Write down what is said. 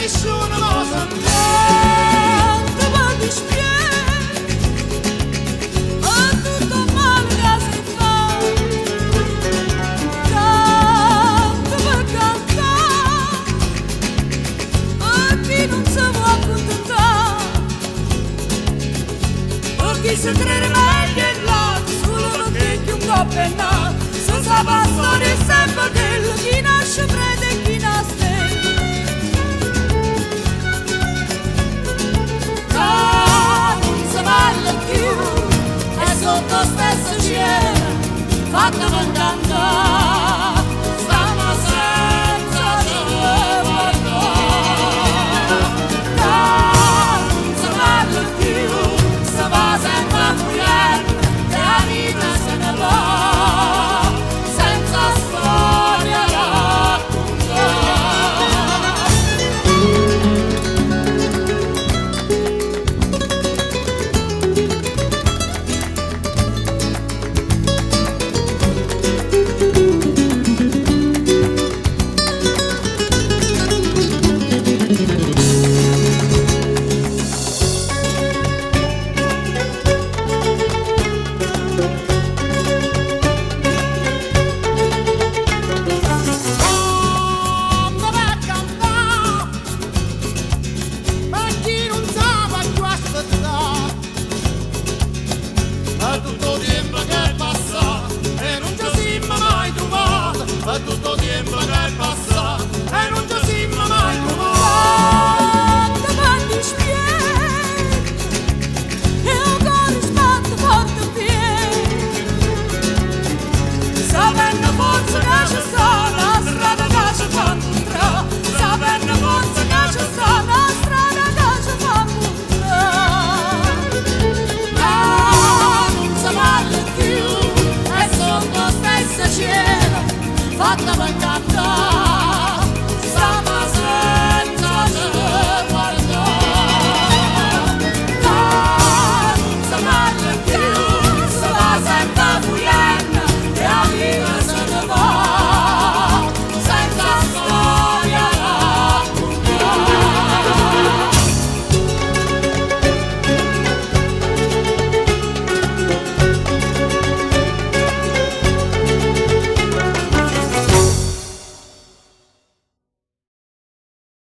nessuno cosa Tanto va dispiace, a tutto male che si fa. Tanto per cantare, a chi non si può accontentare. A chi si crede meglio in là, solo non che un po' penna. Se sa la storia sempre quello, chi nasce prende e chi nasce. Non si parla più, è sotto stesso cielo, fatto mandare.